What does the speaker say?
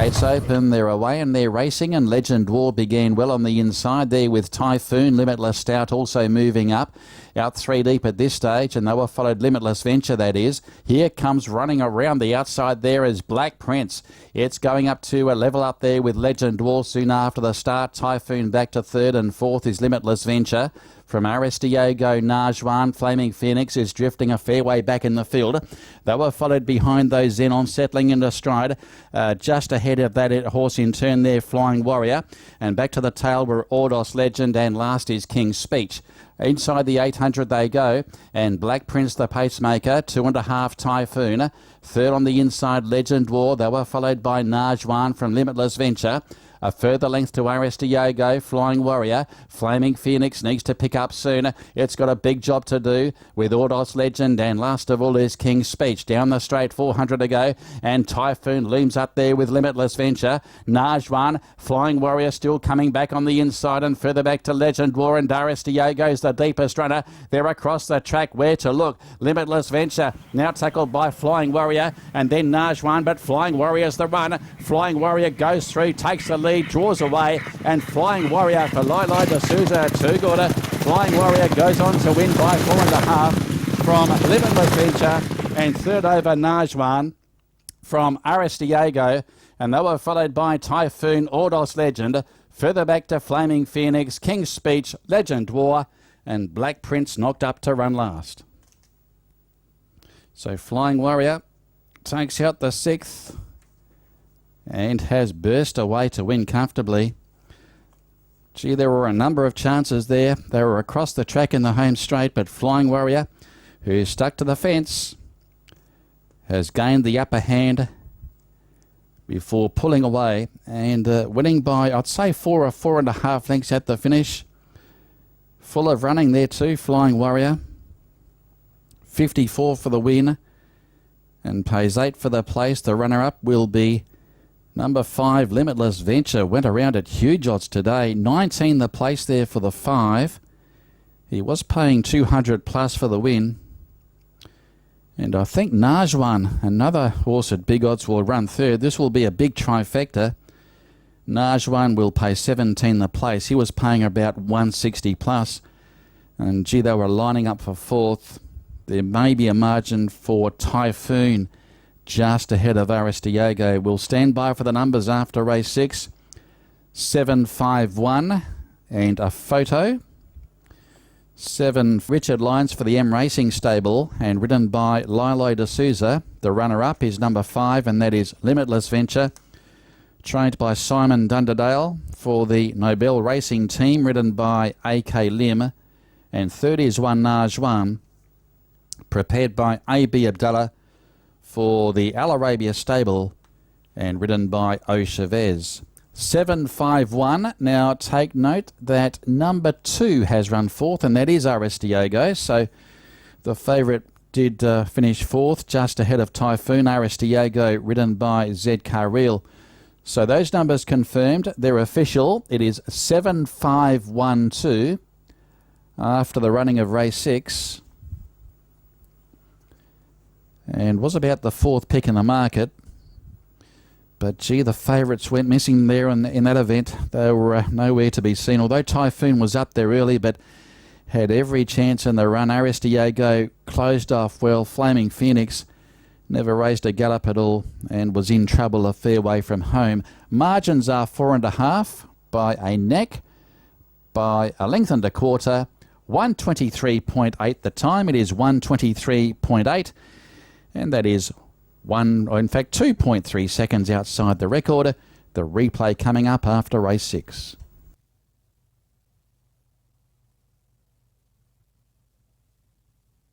gates open, they're away and they're racing, and Legend War began well on the inside there with Typhoon. Limitless Stout also moving up. Out 3 deep at this stage, and they were followed Limitless Venture, that is. Here comes running around the outside there is Black Prince. It's going up to a level up there with Legend War soon after the start. Typhoon back to third, and fourth is Limitless Venture. From Aris Diego, Najwan, Flaming Phoenix is drifting a fair way back in the field. They were followed behind those Xenon, settling into stride. Just ahead of that horse in turn there, Flying Warrior. And back to the tail were Ordos Legend, and last is King's Speech. Inside the 800 they go, and Black Prince the pacemaker, 2.5 Typhoon. Third on the inside, Legend War. They were followed by Najwan from Limitless Venture. A further length to Aris Diego, Flying Warrior. Flaming Phoenix needs to pick up soon. It's got a big job to do with Ordos Legend, and last of all is King's Speech. Down the straight, 400 to go, and Typhoon looms up there with Limitless Venture. Najwan, Flying Warrior still coming back on the inside, and further back to Legend War, and Aris Diego's the deepest runner. They're across the track, where to look. Limitless Venture now tackled by Flying Warrior, and then Najwan, but Flying Warrior's the run. Flying Warrior goes through, takes the lead, draws away, and Flying Warrior for Lilo D'Souza, two-quarter. Flying Warrior goes on to win by 4.5 from Limitless Venture, and third over Najwan from Aris Diego, and they were followed by Typhoon, Ordos Legend, further back to Flaming Phoenix, King's Speech, Legend War, and Black Prince knocked up to run last. So Flying Warrior takes out the 6th and has burst away to win comfortably. Gee, there were a number of chances there. They were across the track in the home straight, but Flying Warrior, who stuck to the fence, has gained the upper hand before pulling away and winning by, I'd say, 4 or 4.5 lengths at the finish. Full of running there too, Flying Warrior. 54 for the win and pays 8 for the place. The runner-up will be number 5, Limitless Venture. Went around at huge odds today. 19 the place there for the 5. He was paying 200 plus for the win. And I think Najwan, another horse at big odds, will run third. This will be a big trifecta. Najwan will pay 17 the place. He was paying about 160 plus. And gee, they were lining up for fourth. There may be a margin for Typhoon just ahead of Aris Diego. We'll stand by for the numbers after race 6. 751 and a photo. 7 Richard Lyons for the M Racing stable and ridden by Lilo D'Souza. The runner-up is number 5, and that is Limitless Venture, trained by Simon Dunderdale for the Nobel Racing team, ridden by A.K. Lim. And third is one Najwan, prepared by A.B. Abdallah for the Al Arabia stable and ridden by O Chavez. 751. Now take note that number 2 has run fourth, and that is Aris Diego. So the favourite did finish fourth, just ahead of Typhoon. Aris Diego, ridden by Zed Carril. So those numbers confirmed. They're official. It is 7512 after the running of race 6. And was about the 4th pick in the market. But gee, the favourites went missing there in that event. They were nowhere to be seen. Although Typhoon was up there early, but had every chance in the run. Aris Diego closed off well. Flaming Phoenix never raised a gallop at all and was in trouble a fair way from home. Margins are 4.5 by a neck, by a length and a quarter. 123.8 the time. It is 123.8. And that is 2.3 seconds outside the record. The replay coming up after race 6.